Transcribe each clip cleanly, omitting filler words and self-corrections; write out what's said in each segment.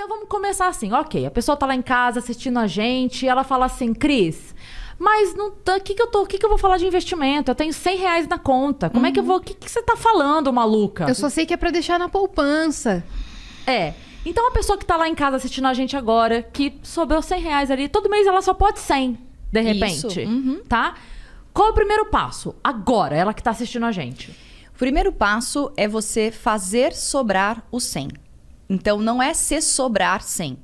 Então vamos começar assim, ok. A pessoa tá lá em casa assistindo a gente e ela fala assim, Cris, mas o que eu vou falar de investimento? Eu tenho R$100 na conta. Como é que eu vou... O que você tá falando, maluca? Eu só sei que é pra deixar na poupança. Então a pessoa que tá lá em casa assistindo a gente agora, que sobrou R$100 ali, todo mês ela só pode 100, de repente, tá? Qual é o primeiro passo? Agora, ela que tá assistindo a gente. O primeiro passo é você fazer sobrar o 100. Então, não é se sobrar 100.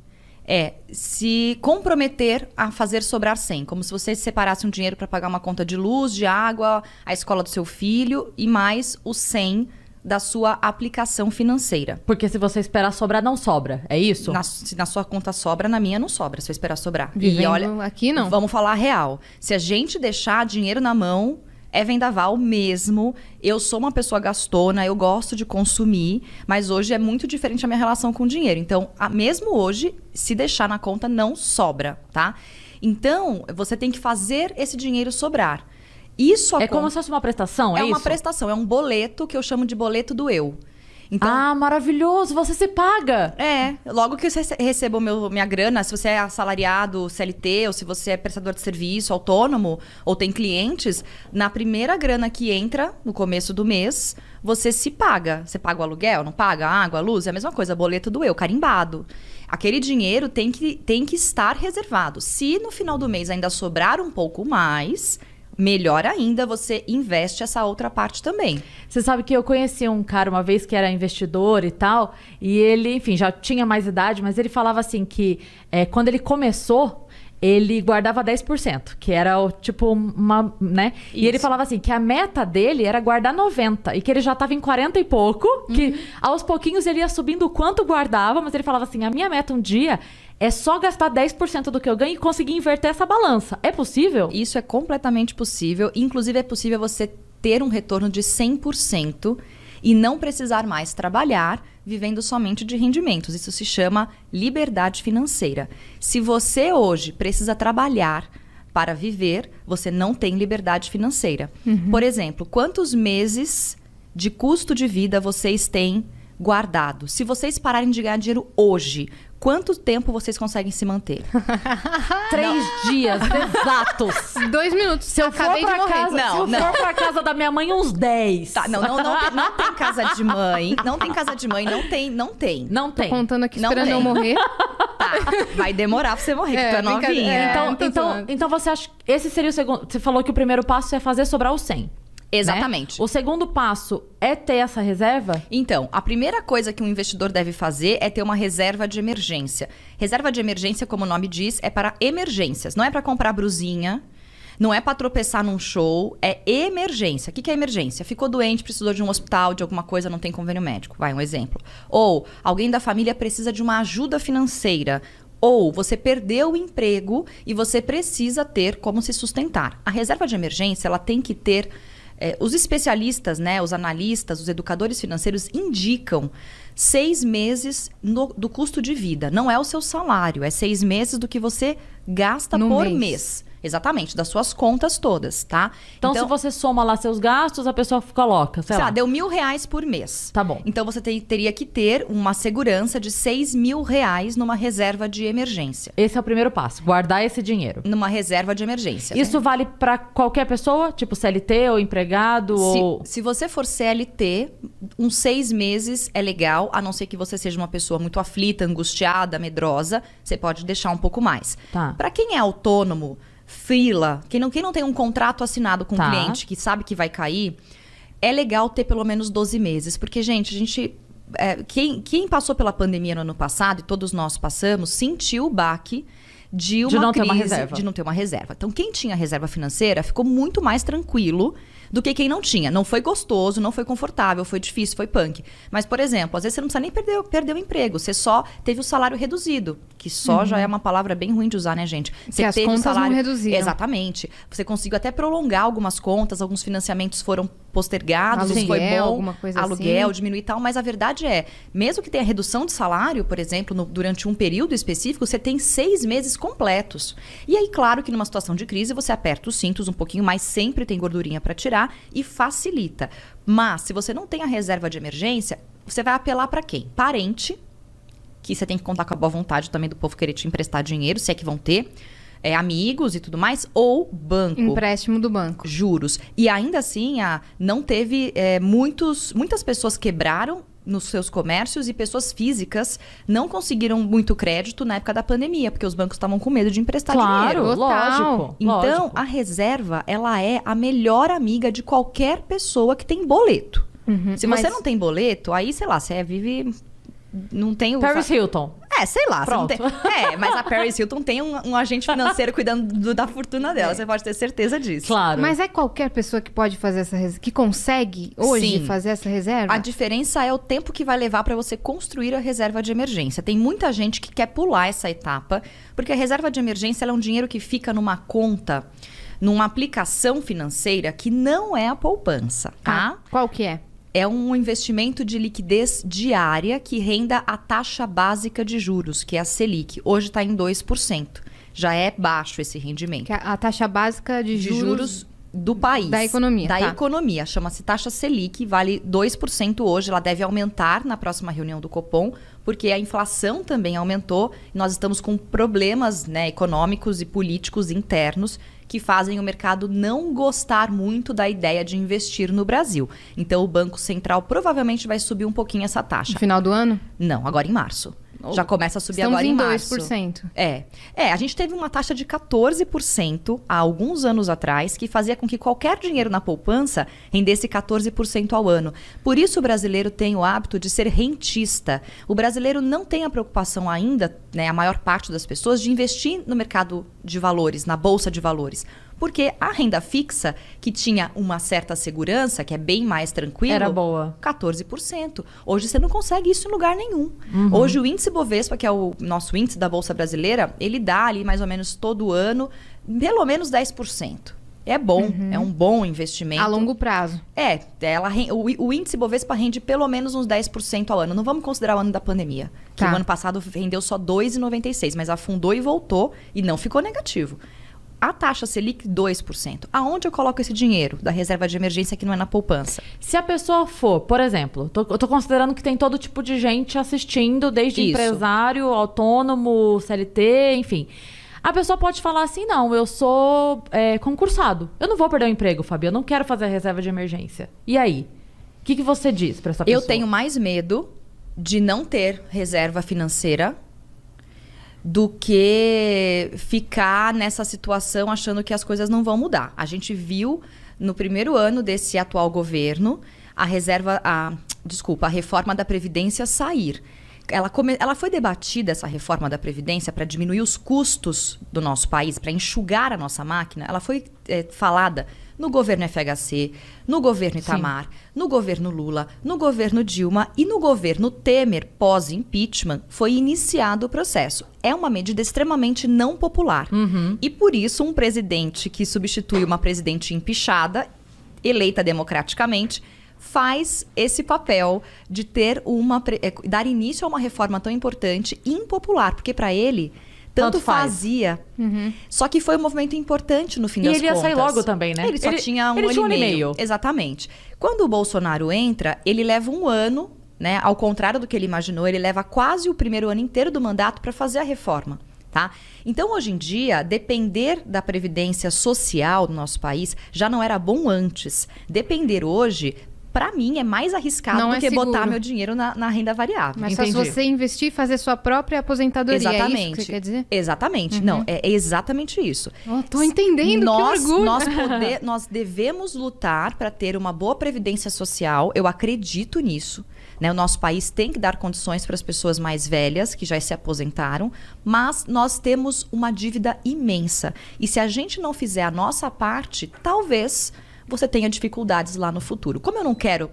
É se comprometer a fazer sobrar 100. Como se você separasse um dinheiro para pagar uma conta de luz, de água, a escola do seu filho e mais o 100 da sua aplicação financeira. Porque se você esperar sobrar, não sobra. É isso? Se na sua conta sobra, na minha não sobra, se eu esperar sobrar. Vivendo E olha, aqui não. Vamos falar real. Se a gente deixar dinheiro na mão, é vendaval mesmo. Eu sou uma pessoa gastona, eu gosto de consumir, mas hoje é muito diferente a minha relação com o dinheiro. Então, mesmo hoje, se deixar na conta, não sobra, tá? Então, você tem que fazer esse dinheiro sobrar. Isso como se fosse uma prestação, é isso? É uma prestação, é um boleto que eu chamo de boleto do eu. Então, maravilhoso, você se paga. Logo que você receba minha grana, se você é assalariado, CLT, ou se você é prestador de serviço, autônomo, ou tem clientes, na primeira grana que entra, no começo do mês, você se paga. Você paga o aluguel, não paga a água, a luz, é a mesma coisa, boleto do eu, carimbado. Aquele dinheiro tem que estar reservado. Se no final do mês ainda sobrar um pouco mais... Melhor ainda, você investe essa outra parte também. Você sabe que eu conheci um cara uma vez que era investidor e tal, e ele, enfim, já tinha mais idade, mas ele falava assim que quando ele começou, ele guardava 10%, que era tipo uma, né? Isso. E ele falava assim que a meta dele era guardar 90%, e que ele já estava em 40 e pouco, que aos pouquinhos ele ia subindo o quanto guardava, mas ele falava assim, a minha meta um dia... É só gastar 10% do que eu ganho e conseguir inverter essa balança. É possível? Isso é completamente possível. Inclusive, é possível você ter um retorno de 100% e não precisar mais trabalhar vivendo somente de rendimentos. Isso se chama liberdade financeira. Se você hoje precisa trabalhar para viver, você não tem liberdade financeira. Por exemplo, quantos meses de custo de vida vocês têm guardado? Se vocês pararem de ganhar dinheiro hoje... Quanto tempo vocês conseguem se manter? 3 dias exatos. 2 minutos. Se eu acabei for pra casa, se eu for pra casa da minha mãe, uns 10. Tá, não tem casa de mãe. Não tem casa de mãe, não tem. Não tem. Tô contando aqui esperando eu morrer. Tá, vai demorar pra você morrer, porque tu é novinha. Então você acha que esse seria o segundo... Você falou que o primeiro passo é fazer sobrar o 100. Exatamente. Né? O segundo passo é ter essa reserva? Então, a primeira coisa que um investidor deve fazer é ter uma reserva de emergência. Reserva de emergência, como o nome diz, é para emergências. Não é para comprar brusinha, não é para tropeçar num show, é emergência. O que é emergência? Ficou doente, precisou de um hospital, de alguma coisa, não tem convênio médico. Vai, um exemplo. Ou alguém da família precisa de uma ajuda financeira. Ou você perdeu o emprego e você precisa ter como se sustentar. A reserva de emergência, ela tem que ter... os especialistas, né, os analistas, os educadores financeiros indicam 6 meses do custo de vida. Não é o seu salário, é 6 meses do que você gasta por mês. Exatamente, das suas contas todas, tá? Então se você soma lá seus gastos, a pessoa coloca, sei lá. Deu R$1.000 por mês. Tá bom. Então você teria que ter uma segurança de R$6.000 numa reserva de emergência. Esse é o primeiro passo, guardar esse dinheiro. Numa reserva de emergência. Isso vale pra qualquer pessoa? Tipo CLT ou empregado? Se você for CLT, uns 6 meses é legal, a não ser que você seja uma pessoa muito aflita, angustiada, medrosa, você pode deixar um pouco mais. Tá. Pra quem é autônomo, freela, quem não tem um contrato assinado com o cliente, que sabe que vai cair, é legal ter pelo menos 12 meses. Porque, gente, quem passou pela pandemia no ano passado, e todos nós passamos, sentiu o baque de uma crise, de não ter uma reserva. Então, quem tinha reserva financeira ficou muito mais tranquilo do que quem não tinha. Não foi gostoso, não foi confortável, foi difícil, foi punk. Mas, por exemplo, às vezes você não precisa nem perder o emprego. Você só teve o salário reduzido. Que só já é uma palavra bem ruim de usar, né, gente? Você as contas não reduziram. Exatamente. Você conseguiu até prolongar algumas contas, alguns financiamentos foram postergados, aluguel, foi bom. Alguma coisa aluguel, assim. Diminuir e tal. Mas a verdade é, mesmo que tenha redução de salário, por exemplo, durante um período específico, você tem 6 meses completos. E aí, claro que numa situação de crise, você aperta os cintos um pouquinho mais, sempre tem gordurinha para tirar e facilita. Mas, se você não tem a reserva de emergência, você vai apelar para quem? Parente que você tem que contar com a boa vontade também do povo querer te emprestar dinheiro, se é que vão ter, amigos e tudo mais, ou banco. Empréstimo do banco. Juros. E ainda assim, não teve... muitas pessoas quebraram nos seus comércios e pessoas físicas não conseguiram muito crédito na época da pandemia, porque os bancos estavam com medo de emprestar dinheiro. Claro, lógico. Então, a reserva, ela é a melhor amiga de qualquer pessoa que tem boleto. Se você não tem boleto, aí, sei lá, você vive... Não tem o... Paris Hilton. Sei lá. Pronto. Você não tem... mas a Paris Hilton tem um agente financeiro cuidando da fortuna dela. Você pode ter certeza disso. Claro. Mas é qualquer pessoa que pode fazer essa reserva, que consegue hoje fazer essa reserva? A diferença é o tempo que vai levar para você construir a reserva de emergência. Tem muita gente que quer pular essa etapa, porque a reserva de emergência ela é um dinheiro que fica numa conta, numa aplicação financeira que não é a poupança, tá? Qual que é? É um investimento de liquidez diária que renda a taxa básica de juros, que é a Selic. Hoje está em 2%. Já é baixo esse rendimento. Que é a taxa básica de juros do país. Da economia. Da economia. Chama-se taxa Selic, vale 2% hoje. Ela deve aumentar na próxima reunião do Copom, porque a inflação também aumentou. Nós estamos com problemas, econômicos e políticos internos que fazem o mercado não gostar muito da ideia de investir no Brasil. Então, o Banco Central provavelmente vai subir um pouquinho essa taxa. No final do ano? Não, agora em março. Já começa a subir Estamos agora em março. 2%. A gente teve uma taxa de 14% há alguns anos atrás, que fazia com que qualquer dinheiro na poupança rendesse 14% ao ano. Por isso o brasileiro tem o hábito de ser rentista. O brasileiro não tem a preocupação ainda, a maior parte das pessoas, de investir no mercado de valores, na bolsa de valores. Porque a renda fixa, que tinha uma certa segurança, que é bem mais tranquilo... Era boa. 14%. Hoje você não consegue isso em lugar nenhum. Hoje o índice Bovespa, que é o nosso índice da Bolsa Brasileira, ele dá ali mais ou menos todo ano, pelo menos 10%. É bom, é um bom investimento. A longo prazo. O índice Bovespa rende pelo menos uns 10% ao ano. Não vamos considerar o ano da pandemia. Que o ano passado rendeu só 2,96%, mas afundou e voltou e não ficou negativo. A taxa Selic, 2%. Aonde eu coloco esse dinheiro da reserva de emergência que não é na poupança? Se a pessoa for, por exemplo, eu tô considerando que tem todo tipo de gente assistindo, desde empresário, autônomo, CLT, enfim. A pessoa pode falar assim, não, eu sou concursado. Eu não vou perder o emprego, Fabi, eu não quero fazer a reserva de emergência. E aí? O que você diz para essa pessoa? Eu tenho mais medo de não ter reserva financeira do que ficar nessa situação achando que as coisas não vão mudar. A gente viu no primeiro ano desse atual governo a reforma da Previdência sair. Ela foi debatida, essa reforma da Previdência, para diminuir os custos do nosso país, para enxugar a nossa máquina. Ela foi falada no governo FHC, no governo Itamar, no governo Lula, no governo Dilma e no governo Temer, pós-impeachment, foi iniciado o processo. É uma medida extremamente não popular. E por isso, um presidente que substitui uma presidente empichada, eleita democraticamente, faz esse papel de ter dar início a uma reforma tão importante e impopular, porque para ele tanto fazia. Só que foi um movimento importante no fim das contas. E ele ia sair logo também, né? Ele só tinha um ano e meio. Exatamente. Quando o Bolsonaro entra, ele leva um ano, ao contrário do que ele imaginou, ele leva quase o primeiro ano inteiro do mandato para fazer a reforma. Tá? Então, hoje em dia, depender da previdência social do nosso país já não era bom antes. Depender hoje, para mim, é mais arriscado do que botar meu dinheiro na renda variável. Mas só se você investir e fazer sua própria aposentadoria, exatamente. É isso que você quer dizer? Exatamente. Não, é exatamente isso. Tô entendendo, que orgulho. Nós devemos lutar para ter uma boa previdência social. Eu acredito nisso. O nosso país tem que dar condições para as pessoas mais velhas, que já se aposentaram, mas nós temos uma dívida imensa. E se a gente não fizer a nossa parte, talvez você tenha dificuldades lá no futuro. Como eu não quero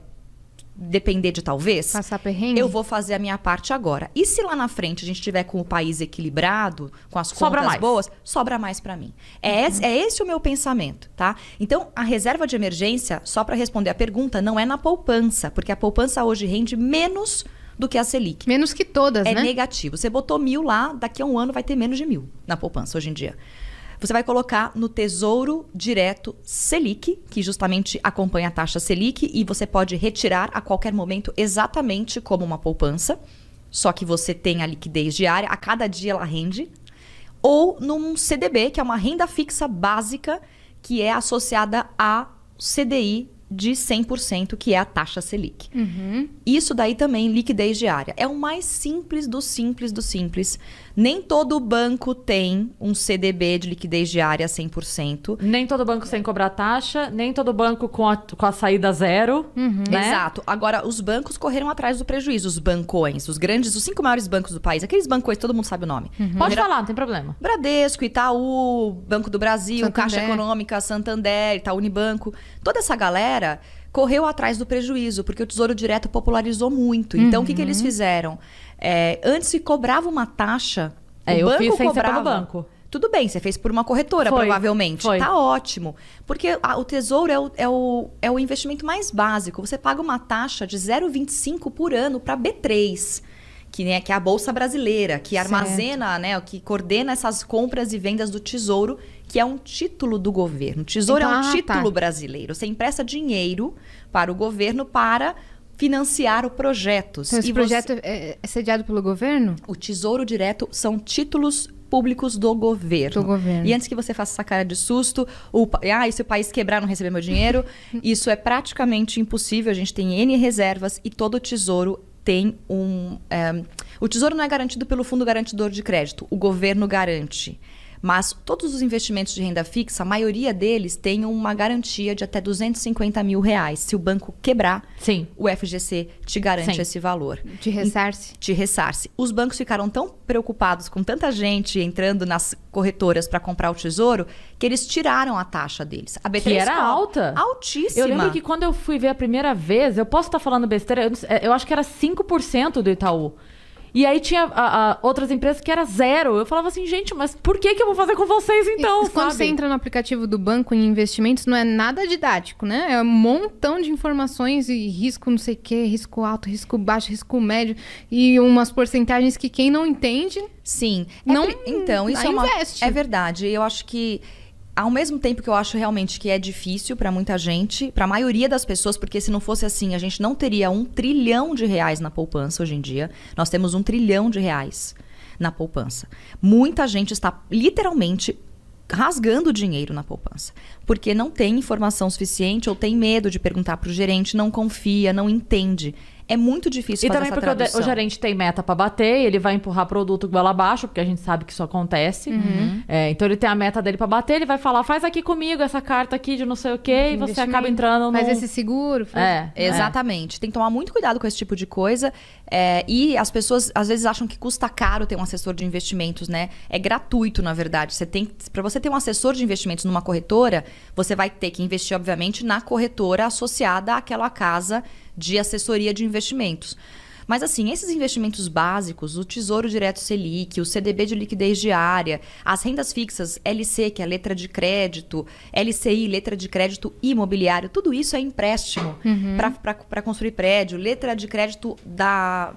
depender de talvez, passar perrengue, eu vou fazer a minha parte agora. E se lá na frente a gente tiver com o país equilibrado, com as contas boas, sobra mais para mim. É esse o meu pensamento, tá? Então, a reserva de emergência, só para responder a pergunta, não é na poupança, porque a poupança hoje rende menos do que a Selic. Menos que todas, né? É negativo. Você botou 1.000 lá, daqui a um ano vai ter menos de 1.000 na poupança hoje em dia. Você vai colocar no Tesouro Direto Selic, que justamente acompanha a taxa Selic, e você pode retirar a qualquer momento exatamente como uma poupança. só que você tem a liquidez diária, a cada dia ela rende, ou num CDB, que é uma renda fixa básica, que é associada a CDI de 100%, que é a taxa Selic. Isso daí também, liquidez diária. É o mais simples do simples do simples. Nem todo banco tem um CDB de liquidez diária 100%. Nem todo banco sem cobrar taxa, nem todo banco com a saída zero. Né? Exato. Agora, os bancos correram atrás do prejuízo. Os bancões, os 5 maiores bancos do país. Aqueles bancões, todo mundo sabe o nome. Pode falar, não tem problema. Bradesco, Itaú, Banco do Brasil, Santander. Caixa Econômica, Santander, Itaú Unibanco. Toda essa galera correu atrás do prejuízo, porque o Tesouro Direto popularizou muito. Então, o que eles fizeram? Antes se cobrava uma taxa, eu o banco fiz sem ser cobrava. pelo banco. Tudo bem, você fez por uma corretora, Foi, provavelmente. foi. Tá ótimo. Porque o Tesouro é o investimento mais básico. Você paga uma taxa de 0,25 por ano para B3, que é a Bolsa Brasileira, que armazena, né, que coordena essas compras e vendas do Tesouro, que é um título do governo. O Tesouro Então, é um título brasileiro. Você empresta dinheiro para o governo para financiar projetos. Então, esse projeto é sediado pelo governo? O Tesouro Direto são títulos públicos do governo. Do governo. E antes que você faça essa cara de susto, e se o país quebrar, não receber meu dinheiro, isso é praticamente impossível. A gente tem N reservas e todo o Tesouro tem o Tesouro não é garantido pelo Fundo Garantidor de Crédito, o governo garante. Mas todos os investimentos de renda fixa, a maioria deles tem uma garantia de até R$250 mil. Se o banco quebrar, Sim. o FGC te garante Sim. esse valor. De ressarce? Te ressarce. Os bancos ficaram tão preocupados com tanta gente entrando nas corretoras para comprar o Tesouro que eles tiraram a taxa deles. A B3 Que era alta. Altíssima. Eu lembro que quando eu fui ver a primeira vez, eu posso estar falando besteira, eu acho que era 5% do Itaú. E aí tinha outras empresas que era 0. Eu falava assim, gente, mas por que eu vou fazer com vocês então, E quando sabe? você entra no aplicativo do banco em investimentos, não é nada didático, né? É um montão de informações e risco não sei o quê, risco alto, risco baixo, risco médio e umas porcentagens que quem não entende Sim. não Então, isso investe. É verdade. Eu acho que ao mesmo tempo que eu acho realmente que é difícil para muita gente, para a maioria das pessoas, porque se não fosse assim, a gente não teria R$1 trilhão na poupança hoje em dia. Nós temos R$1 trilhão na poupança. Muita gente está literalmente rasgando dinheiro na poupança, porque não tem informação suficiente ou tem medo de perguntar para o gerente, não confia, não entende. É muito difícil E fazer também essa porque tradução. o gerente tem meta pra bater, ele vai empurrar produto goela abaixo, porque a gente sabe que isso acontece. Então ele tem a meta dele pra bater, ele vai falar, faz aqui comigo essa carta aqui de não sei o quê, e você acaba entrando no... Faz esse seguro. Exatamente. Tem que tomar muito cuidado com esse tipo de coisa. E as pessoas, às vezes, acham que custa caro ter um assessor de investimentos, né? É gratuito, na verdade. Para você ter um assessor de investimentos numa corretora, você vai ter que investir, obviamente, na corretora associada àquela casa de assessoria de investimentos. Mas assim, esses investimentos básicos, o Tesouro Direto Selic, o CDB de liquidez diária, as rendas fixas, LC, que é letra de crédito, LCI, letra de crédito imobiliário, tudo isso é empréstimo para construir prédio, letra de crédito da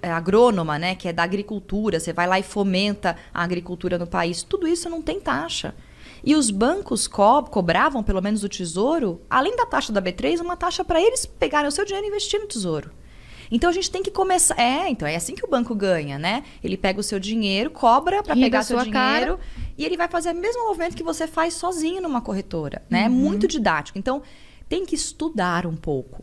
agrônoma, né, que é da agricultura, você vai lá e fomenta a agricultura no país, tudo isso não tem taxa. E os bancos cobravam, pelo menos o Tesouro, além da taxa da B3, uma taxa para eles pegarem o seu dinheiro e investir no Tesouro. Então a gente tem que começar. Então é assim que o banco ganha, né? Ele pega o seu dinheiro, cobra para pegar seu dinheiro e ele vai fazer o mesmo movimento que você faz sozinho numa corretora, né? É muito didático. Então tem que estudar um pouco.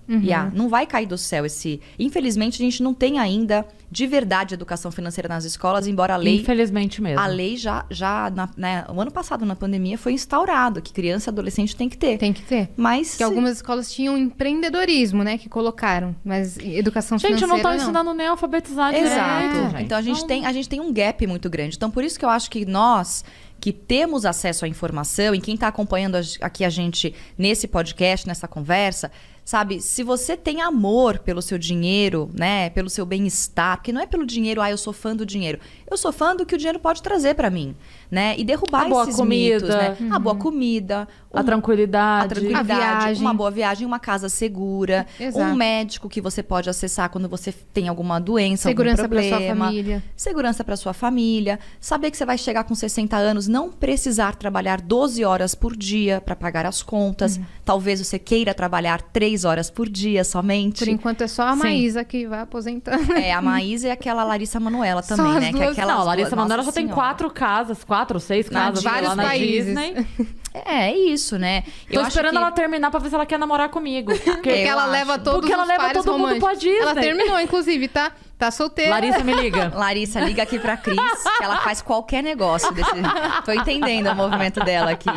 Não vai cair do céu esse... Infelizmente, a gente não tem ainda, de verdade, educação financeira nas escolas, embora a lei... Infelizmente mesmo. A lei o ano passado, na pandemia, foi instaurado que criança e adolescente tem que ter. Tem que ter. Mas... Que algumas escolas tinham empreendedorismo, né? Que colocaram. Mas educação financeira, não estão ensinando nem a alfabetizar Exato. direito, gente. Então, a gente tem um gap muito grande. Então, por isso que eu acho que nós... que temos acesso à informação, e quem está acompanhando aqui a gente nesse podcast, nessa conversa, sabe? Se você tem amor pelo seu dinheiro, né? Pelo seu bem-estar, porque não é pelo dinheiro, eu sou fã do dinheiro. Eu sou fã do que o dinheiro pode trazer para mim, né? E derrubar esses mitos, né? A boa comida, a tranquilidade, a viagem. Uma boa viagem, uma casa segura, Exato. um médico que você pode acessar quando você tem alguma doença, segurança algum problema. para sua família. Segurança para sua família. Saber que você vai chegar com 60 anos, não precisar trabalhar 12 horas por dia para pagar as contas. Talvez você queira trabalhar 3 6 horas por dia somente. Por enquanto é só a Sim. Maísa que vai aposentando. A Maísa e aquela Larissa Manoela Só também, as né? Que é duas. aquelas Não, a Larissa duas, Manoela nossa já tem senhora. 4 casas, 4 ou 6 Na casas Disney, lá na países. Disney. É isso, né? Tô esperando ela terminar pra ver se ela quer namorar comigo. Porque Eu ela acho. leva todos Porque ela os leva pares todo mundo românticos. pra Disney. Ela terminou, inclusive, tá? Tá solteira. Larissa, me liga. Larissa, liga aqui pra Cris, que ela faz qualquer negócio desse... Tô entendendo o movimento dela aqui.